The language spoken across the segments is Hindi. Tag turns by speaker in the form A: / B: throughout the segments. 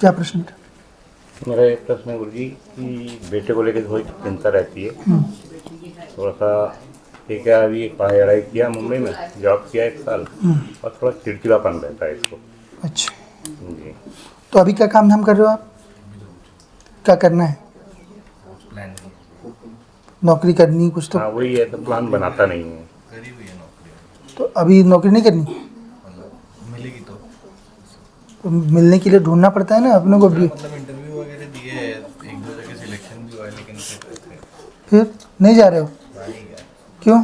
A: क्या प्रश्न था?
B: मेरा एक प्रश्न है गुरुजी कि बेटे को लेकर थोड़ी चिंता रहती है। थोड़ा सा ठीक है, अभी पढ़ाई वढ़ाई किया, मुंबई में जॉब किया 1 साल, और थोड़ा चिड़चिड़ापन रहता है इसको।
A: अच्छा,
B: जी।
A: तो अभी क्या काम धाम कर रहे हो आप? क्या करना है? नौकरी करनी कुछ तो?
B: हाँ वही है, तो प्लान बनाता नहीं है।
A: तो अभी नौकरी नहीं करनी? तो मिलने के लिए ढूंढना पड़ता है ना अपने को भी।
C: मतलब इंटरव्यू वगैरह दिए हैं, एक दो जगह सिलेक्शन भी हुआ है, लेकिन
A: फिर नहीं जा रहे हो?
C: नहीं गया।
A: क्यों?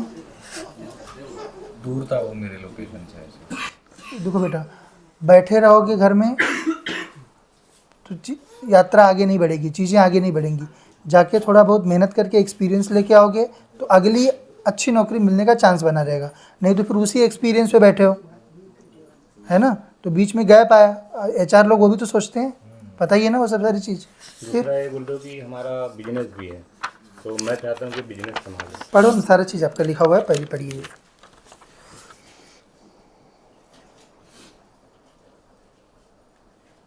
C: दूर था वो मेरे लोकेशन से ऐसे।
A: देखो बेटा, बैठे रहोगे घर में तो यात्रा आगे नहीं बढ़ेगी, चीज़ें आगे नहीं बढ़ेंगी। जाके थोड़ा बहुत मेहनत करके एक्सपीरियंस लेके आओगे तो अगली अच्छी नौकरी मिलने का चांस बना रहेगा। नहीं तो फिर उसी एक्सपीरियंस पे बैठे हो, है ना? तो बीच में गैप आया, HR लोग वो भी तो सोचते हैं, पता ही है ना वो सब सारी चीज़। फिर
B: दूसरा ये बोल रहे हो कि हमारा बिजनेस भी है, तो मैं चाहता हूँ कि बिजनेस संभाले।
A: पढ़ो ना, सारा चीज़ आपका लिखा हुआ है, पहले पढ़िए।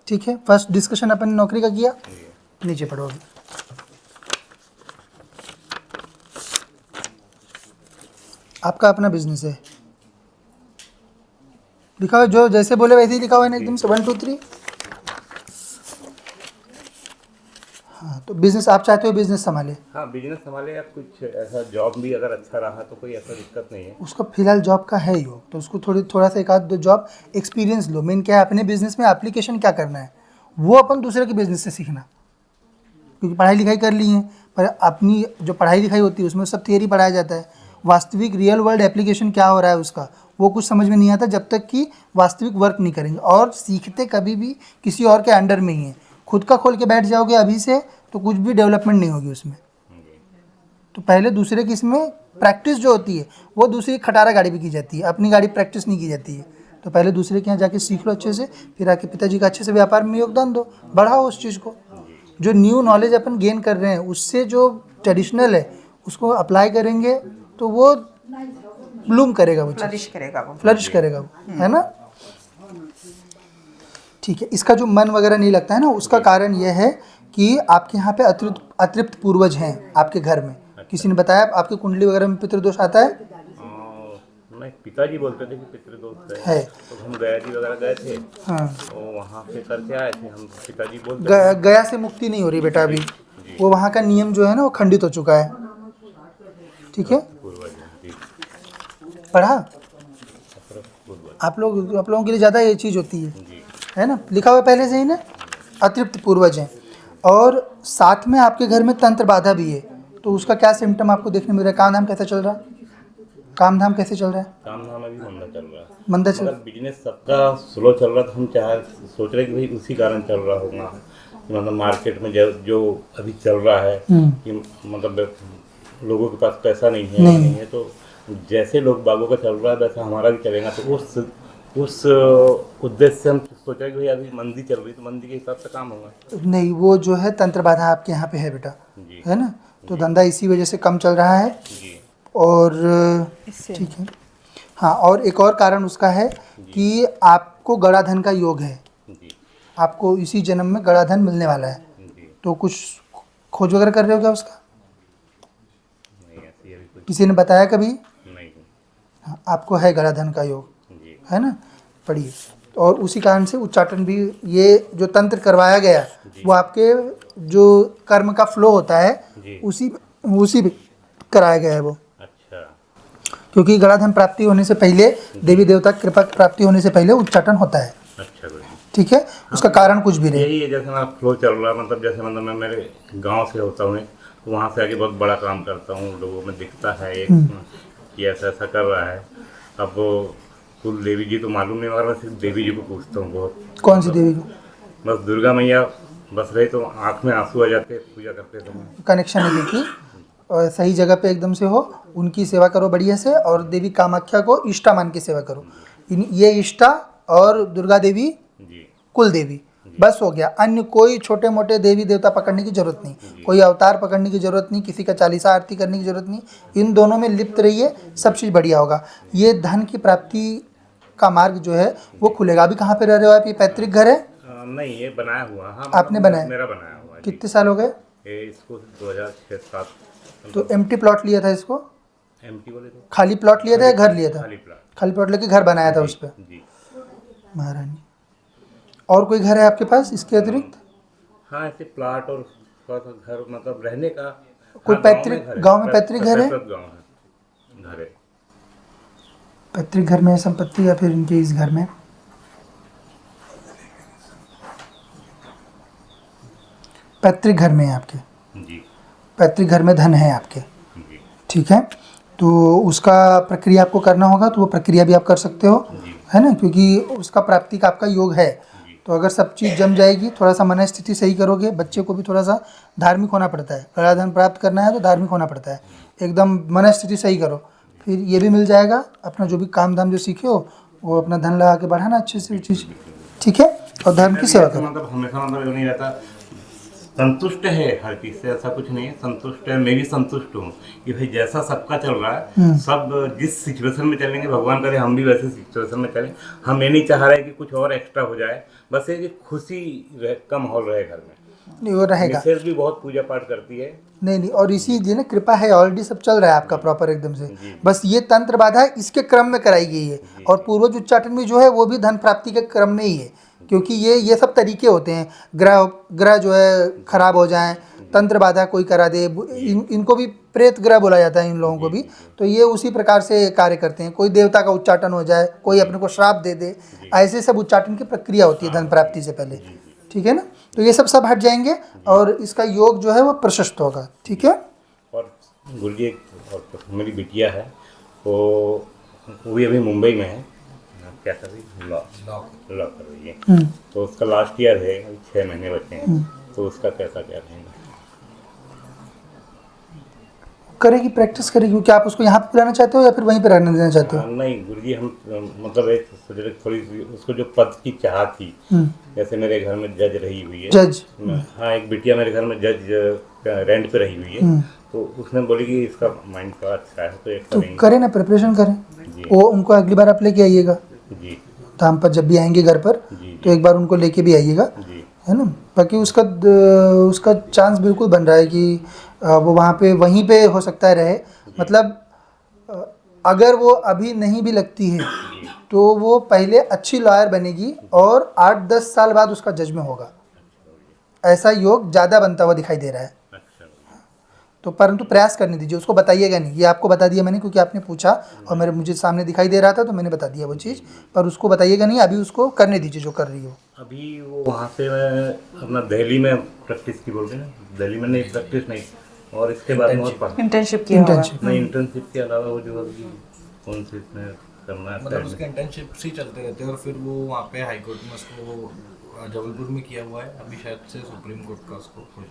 A: ठीक है, फर्स्ट डिस्कशन अपन ने नौकरी का किया। नीचे पढ़ो अभी। आपका अपना बिजनेस है, लिखा हुआ जो जैसे बोले वैसे ही लिखा हुआ है ना, एकदम से 1 2 3। हाँ, तो बिजनेस आप चाहते हो बिजनेस संभाले?
B: हाँ बिजनेस संभाले, या कुछ ऐसा जॉब भी अगर अच्छा रहा तो कोई ऐसा दिक्कत नहीं है।
A: उसको फिलहाल जॉब का है योग, तो उसको थोड़ा सा एक आध दो जॉब एक्सपीरियंस लो। मेन क्या है, अपने बिजनेस में एप्लीकेशन क्या करना है वो अपन दूसरे के बिजनेस से सीखना। क्योंकि पढ़ाई लिखाई कर ली है, पर अपनी जो पढ़ाई लिखाई होती है उसमें सब थियरी पढ़ाया जाता है, वास्तविक रियल वर्ल्ड एप्लीकेशन क्या हो रहा है उसका वो कुछ समझ में नहीं आता जब तक कि वास्तविक वर्क नहीं करेंगे। और सीखते कभी भी किसी और के अंडर में ही है। खुद का खोल के बैठ जाओगे अभी से तो कुछ भी डेवलपमेंट नहीं होगी उसमें। तो पहले दूसरे की इसमें प्रैक्टिस जो होती है वो दूसरी खटारा गाड़ी भी की जाती है, अपनी गाड़ी प्रैक्टिस नहीं की जाती है। तो पहले दूसरे के यहाँ जाके सीख लो अच्छे से, फिर आके पिताजी का अच्छे से व्यापार में योगदान दो, बढ़ाओ उस चीज़ को। जो न्यू नॉलेज अपन गेन कर रहे हैं उससे जो ट्रेडिशनल है उसको अप्लाई करेंगे तो वो ब्लूम करेगा, वो
D: फ्लरिश करेगा वो।
A: फ्लरिश करेगा वो, है ना? ठीक है, इसका जो मन वगैरह नहीं लगता है ना, उसका कारण यह है कि आपके यहाँ पे अतृप्त पूर्वज हैं आपके घर में। किसी ने बताया आपकी कुंडली वगैरह में पितृदोष आता है?
B: नहीं, पिताजी बोलते थे कि पितृदोष है। तो हम गया जी वगैरह गए थे,
A: हाँ,
B: तो वहाँ से करके आए थे हम। पिताजी बोलते
A: गया से मुक्ति नहीं हो रही बेटा अभी। वो वहाँ का नियम जो है ना वो खंडित हो चुका है। ठीक है,
B: पूर्वज हैं, जी।
A: पढ़ा
B: पूर्वज,
A: आप लोगों के लिए ज़्यादा ये चीज़ होती
B: जी।
A: है ना? लिखा हुआ पहले से ही ना, अतृप्त पूर्वज हैं। और साथ में आपके घर में तंत्र बाधा भी है, तो उसका क्या सिम्टम आपको देखने मिल रहा है? काम धाम कैसा चल रहा है? काम धाम कैसे चल रहा है?
B: काम धाम अभी मंदा चल रहा है।
A: मंदा चल
B: मगर बिजनेस सबका स्लो चल रहा था। हम सोच रहे कि भाई उसी कारण चल रहा होगा, मतलब मार्केट में जो अभी चल रहा है कि मतलब लोगों के पास पैसा नहीं है, तो जैसे लोग बागों का चल रहा है वैसा हमारा भी चलेगा। तो उस उद्देश्य से हम सोचा कि भाई अभी मंदी चल रही, तो मंदी के हिसाब से काम होगा।
A: नहीं, वो जो है तंत्र बाधा आपके यहाँ पे है बेटा,
B: जी।
A: है ना? तो धंधा इसी वजह से कम चल रहा है।
B: जी।
A: और ठीक है, हाँ, और एक और कारण उसका है कि आपको गड़ा धन का योग है।
B: जी।
A: आपको इसी जन्म में गड़ा धन मिलने वाला है।
B: जी।
A: तो कुछ खोज वगैरह कर रहे हो क्या उसका?
B: नहीं, ऐसी अभी कुछ
A: किसी ने बताया कभी?
B: नहीं।
A: हाँ, आपको है गड़ा धन का योग,
B: जी।
A: है ना? पढ़िए। और उसी कारण से उच्चाटन भी, ये जो तंत्र करवाया गया वो आपके जो कर्म का फ्लो होता है
B: जी।
A: उसी पे कराया गया है वो।
B: अच्छा।
A: क्योंकि गड़ा धन प्राप्ति होने से पहले, देवी देवता की कृपा प्राप्ति होने से पहले उच्चाटन होता है।
B: अच्छा गुरु जी।
A: ठीक है, उसका कारण कुछ भी नहीं।
B: यही है, जैसे मेरा फ्लो चल रहा है, मतलब जैसे मतलब मैं मेरे गांव से होता हूँ, तो वहाँ से आके बहुत बड़ा काम करता हूँ, लोगों में दिखता है एक कि ऐसा ऐसा कर रहा है। अब वो कुल देवी जी तो मालूम नहीं, मगर मैं सिर्फ देवी जी को पूछता हूँ बहुत।
A: कौन सी देवी को?
B: बस दुर्गा मैया बस रही तो आँख में आंसू आ जाते पूजा करते समय।
A: कनेक्शन है देखिए, और सही जगह पे एकदम से हो, उनकी सेवा करो बढ़िया से। और देवी कामाख्या को इष्टा मान के सेवा करो। ये इष्टा और दुर्गा देवी
B: जी।
A: कुल देवी, बस हो गया। अन्य कोई छोटे मोटे देवी देवता पकड़ने की जरूरत नहीं, कोई अवतार पकड़ने की जरूरत नहीं, किसी का चालीसा आरती करने की जरूरत नहीं। इन दोनों में लिप्त रहिए, सब चीज़ बढ़िया होगा। ये धन की प्राप्ति का मार्ग जो है वो खुलेगा। अभी कहाँ पे रह रहे हो आप? ये पैतृक घर है?
B: नहीं, ये बनाया हुआ। हाँ,
A: आपने बनाया?
B: मेरा बनाया हुआ है जी।
A: कितने साल हो गए?
B: ये इसको 2006-7
A: तो एम्प्टी प्लॉट लिया था इसको?
B: एमटी बोले तो
A: खाली प्लॉट लिया था या घर लिया था?
B: खाली प्लाट
A: खाली प्लॉट लेके घर बनाया था उस पर?
B: जी।
A: महारानी, और कोई घर है आपके पास इसके अतिरिक्त?
B: हाँ, ऐसे प्लाट और थोड़ा सा घर मतलब रहने का।
A: कोई
B: हाँ,
A: पैतृक गांव में पैतृक घर है?
B: गाँव है, घर है।
A: पैतृक घर में है संपत्ति या फिर इनके इस घर में? पैतृक घर में है आपके?
B: जी
A: पैतृक घर में धन है आपके?
B: जी
A: ठीक है, तो उसका प्रक्रिया आपको करना होगा, तो वो प्रक्रिया भी आप कर सकते हो,
B: जी
A: है ना, क्योंकि उसका प्राप्ति का आपका योग है।
B: जी।
A: तो अगर सब चीज़ जम जाएगी, थोड़ा सा मन स्थिति सही करोगे, बच्चे को भी थोड़ा सा धार्मिक होना पड़ता है, कड़ा धन प्राप्त करना है तो धार्मिक होना पड़ता है, एकदम मन स्थिति सही करो, फिर ये भी मिल जाएगा। अपना जो भी काम धाम जो सीखे हो वो अपना धन लगा के बढ़ाना अच्छे से चीज़, ठीक है, और धर्म की सेवा करो।
B: मतलब हमेशा मतलब नहीं रहता, संतुष्ट है हर चीज से, ऐसा कुछ नहीं है, संतुष्ट है, मैं भी संतुष्ट हूँ कि भाई जैसा सबका चल रहा है, सब जिस सिचुएशन में चलेंगे, भगवान करे हम भी वैसे सिचुएशन में चलें। हम ये नहीं चाह रहे कि कुछ और एक्स्ट्रा हो जाए, बस ये कि खुशी का माहौल रहे घर में।
A: नहीं, वो रहेगा।
B: मिसेज भी बहुत पूजा पाठ करती है।
A: नहीं, और इसीलिए ना कृपा है, ऑलरेडी सब चल रहा है आपका प्रॉपर एकदम से, बस ये तंत्र बाधा है, इसके क्रम में कराई गई है। और पूर्वज उच्चाटन भी जो है वो भी धन प्राप्ति के क्रम में ही है, क्योंकि ये सब तरीके होते हैं। ग्रह जो है खराब हो जाएं, तंत्र बाधा कोई करा दे, इनको भी प्रेत ग्रह बोला जाता है इन लोगों को भी, तो ये उसी प्रकार से कार्य करते हैं। कोई देवता का उच्चाटन हो जाए, कोई अपने को श्राप दे दे, ऐसे सब उच्चाटन की प्रक्रिया होती है धन प्राप्ति से पहले, ठीक है ना। तो ये सब हट जाएंगे और इसका योग जो है वो प्रशस्त होगा, ठीक है।
B: और गुरुजी और मेरी बिटिया है, वो भी अभी मुंबई में है, क्या कर रही, लॉ कर रही है। तो उसका लास्ट ईयर है, 6 महीने बचे हैं, तो उसका कैसा क्या रहेगा?
A: करेगी, प्रैक्टिस करेगी, क्योंकि आप उसको यहाँ पे बुलाना चाहते हो या फिर वहीं पे रहने देना चाहते हो?
B: नहीं गुरुजी, हम मतलब एक सोच रहे थोड़ी सी उसको जो पद की चाह थी, जैसे मेरे घर में जज रही हुई है,
A: जज,
B: हाँ, एक बिटिया मेरे घर में जज रेंट पे रही हुई है, तो उसने बोली कि इसका माइंड थोड़ा अच्छा है, तो एक
A: तो
B: करेंगे।
A: करें ना, प्रिपरेशन करें।
B: जी
A: वो उनको अगली बार आप लेके आइएगा
B: जी
A: धाम पर, जब भी आएंगे घर पर
B: जी
A: तो एक बार उनको लेके भी आइएगा,
B: जी
A: है ना। बाकी उसका चांस बिल्कुल बन रहा है कि वो वहाँ पे वहीं पे हो सकता है रहे, मतलब अगर वो अभी नहीं भी लगती है तो वो पहले अच्छी लॉयर बनेगी और 8-10 साल बाद उसका जज में होगा, ऐसा योग ज़्यादा बनता हुआ दिखाई दे रहा है।
B: अच्छा।
A: तो परंतु प्रयास करने दीजिए, उसको बताइएगा नहीं, ये आपको बता दिया मैंने क्योंकि आपने पूछा और मुझे सामने दिखाई दे रहा था तो मैंने बता दिया वो चीज़, पर उसको बताइएगा नहीं, अभी उसको करने दीजिए जो कर रही हो।
B: अभी वो वहाँ से मैं अपना दिल्ली में प्रैक्टिस की, बोलते हैं दिल्ली में, नहीं प्रैक्टिस नहीं, और इसके बाद में और
D: इंटर्नशिप किया होगा।
B: नहीं, इंटर्नशिप के अलावा वो जो अभी कौन सी इसमें करना है,
C: मतलब उसके इंटर्नशिप ही चलते रहते हैं, और फिर वो वहाँ पे हाई कोर्ट में उसको जबलपुर में किया हुआ है, अभी शायद से सुप्रीम कोर्ट का उसको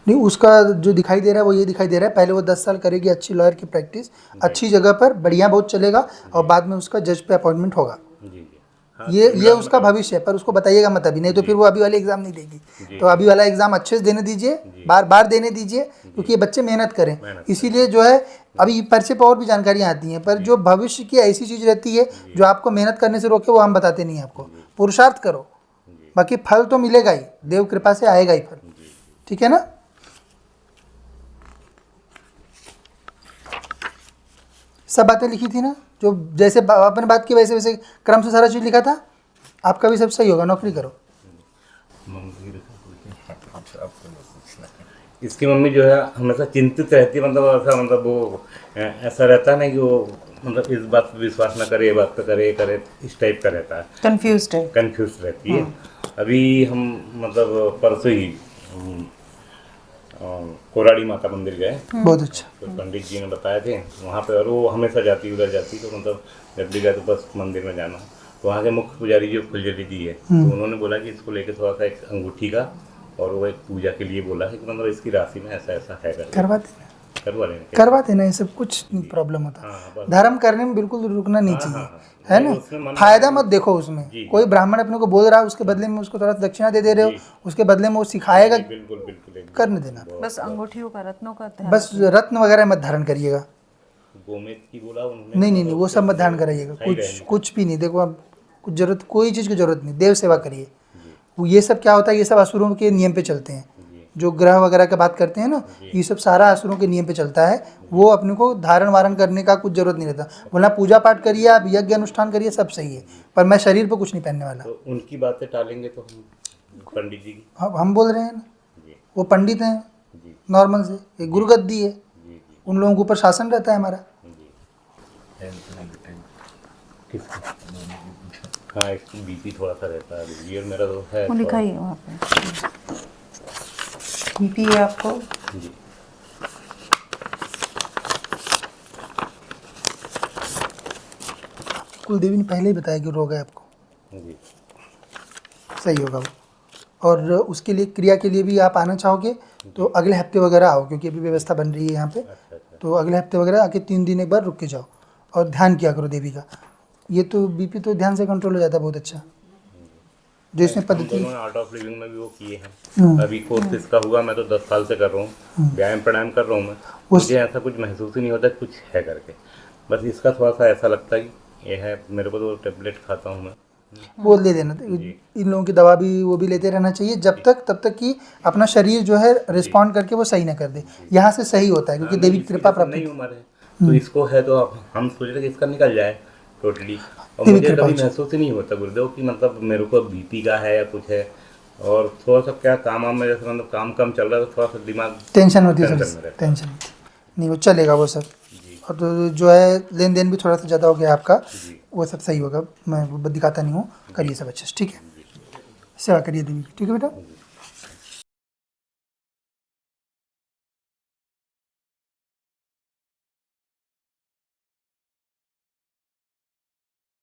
A: नहीं, उसका जो दिखाई दे रहा है वो ये दिखाई दे रहा है, पहले वो 10 साल करेगी अच्छी लॉयर की प्रैक्टिस, अच्छी जगह पर बढ़िया बहुत चलेगा, और बाद में उसका जज पे अपॉइंटमेंट होगा।
B: जी जी। हाँ,
A: ये उसका भविष्य है, पर उसको बताइएगा मत अभी, नहीं तो फिर वो अभी वाले एग्जाम नहीं देगी। तो अभी वाला एग्जाम अच्छे से देने दीजिए, बार बार देने दीजिए, क्योंकि ये बच्चे मेहनत करें। इसीलिए जो है अभी पर्चे पर और भी जानकारियाँ आती हैं, पर जो भविष्य की ऐसी चीज़ रहती है जो आपको मेहनत करने से रोके, वो हम बताते नहीं आपको। पुरुषार्थ करो, बाकी फल तो मिलेगा ही, देव कृपा से आएगा ही फल, ठीक है ना। सब बातें लिखी थी ना, जो जैसे आपने बात की वैसे वैसे क्रम से सारा चीज़ लिखा था, आपका भी सब सही होगा, नौकरी करो।
B: इसकी मम्मी जो है हमेशा चिंतित रहती है, मतलब ऐसा, मतलब वो ऐसा रहता है ना कि वो मतलब इस बात पर विश्वास ना करे, ये बात पे करे, करे, इस टाइप का रहता है, कंफ्यूज रहती है। अभी हम मतलब परसों ही कोराड़ी माता मंदिर गए,
A: बहुत अच्छा।
B: तो पंडित जी ने बताए थे वहाँ पे, और वो हमेशा जाती उधर जाती, तो मतलब जब भी गए तो बस मंदिर में जाना। तो वहाँ के मुख्य पुजारी जो फुलझड़ी जी है, तो उन्होंने बोला कि इसको लेके थोड़ा सा एक अंगूठी का, और वो एक पूजा के लिए बोला है कि मतलब इसकी राशि में ऐसा ऐसा है,
A: करवा देना, ये सब कुछ प्रॉब्लम होता है।
B: हाँ, बस।
A: धर्म करने में बिल्कुल रुकना नहीं
B: हाँ,
A: चाहिए,
B: हाँ,
A: है
B: उसमें
A: ना।
B: मन
A: फायदा मत देखो उसमें,
B: जी।
A: कोई ब्राह्मण अपने को बोल रहा है, उसके बदले में उसको थोड़ा सा दक्षिणा दे रहे हो, उसके बदले में वो सिखाएगा,
B: बिल्कुल बिल्कुल
A: करने देना।
D: बस अंगूठियों का, रत्नों का ध्यान
A: बस रत्न वगैरह मत धारण करिएगा,
B: गोमेद की बोला उन्होंने,
A: नहीं, वो सब मत धारण कराइएगा, कुछ भी नहीं। देखो अब कुछ जरूरत, कोई चीज़ की जरूरत नहीं, देव सेवा करिए, वो ये सब क्या होता है, ये सब असुरों के नियम पे चलते हैं। जो ग्रह वगैरह की बात करते हैं ना, ये सब सारा असुरों के नियम पे चलता है। वो अपने को धारण वारण करने का कुछ जरूरत नहीं रहता, वरना पूजा पाठ करिए आप, यज्ञ अनुष्ठान करिए, सब सही है, पर मैं शरीर पे कुछ नहीं पहनने वाला।
B: तो उनकी बातें टालेंगे तो हम पंडित जी की।
A: हम बोल रहे हैं ना,
B: जी
A: वो पंडित हैं
B: जी
A: नॉर्मल से, एक गुरु गद्दी है,
B: जी जी
A: उन लोगों के ऊपर शासन रहता है हमारा।
B: जी। किसका? हाँ, इसकी बीपी थोड़ा सा रहता है, ये मेरा तो है
D: वो
B: थोड़ा।
D: लिखा ही है वहाँ पे।
E: बीपी है आपको?
B: जी
A: कुलदेवी ने पहले ही बताया कि रोग है आपको,
B: जी
A: सही होगा वो। और उसके लिए क्रिया के लिए भी आप आना चाहोगे तो अगले हफ्ते वगैरह आओ, क्योंकि अभी व्यवस्था बन रही है यहाँ पे।
B: अच्छा अच्छा।
A: तो अगले हफ्ते वगैरह आके 3 दिन एक बार रुक के जाओ और ध्यान किया करो देवी का। ये तो बीपी तो ध्यान से कंट्रोल हो जाता है, बहुत अच्छा। जो इसमें
B: हम
A: पद्धति,
B: दोनों आर्ट ऑफ लिविंग में भी वो किए हैं। अभी कोर्स इसका हुआ, मैं तो 10 साल से कर रहा हूँ, व्यायाम प्राणायाम कर रहा हूँ मैं। मुझे ऐसा कुछ महसूस ही नहीं होता कुछ है करके। बस इसका थोड़ा सा ऐसा लगता है कि ये है, मेरे को तो टेबलेट खाता हूँ मैं।
A: वो ले लेना। इन लोगों की दवा भी वो भी लेते रहना चाहिए जब तक, तब तक कि अपना शरीर जो है रिस्पॉन्ड करके वो सही ना कर दे। यहाँ से सही होता है, क्योंकि देवी की कृपा प्राप्त।
B: नहीं उम्र है तो इसको है, तो अब हम सोच रहे कि इसका निकल जाए टोटली। और
A: देवी
B: मुझे
A: कृपा
B: कभी
A: हो जाए।
B: महसूस ही नहीं होता गुरुदेव कि मतलब मेरे को बीपी का है या कुछ है। और थोड़ा सा क्या काम वाम में जैसे मतलब काम कम चल रहा है तो थोड़ा सा दिमाग
A: टेंशन होती है
B: टेंशन
A: सर,
B: में रहता है।
A: टेंशन होती है। नहीं, वो चलेगा वो सब। और तो जो है लेन देन भी थोड़ा सा ज़्यादा हो गया आपका, वो सब सही होगा। मैं वो दिखाता नहीं हूँ, करिए सब अच्छे से, ठीक है। सेवा करिए देवी की, ठीक है बेटा।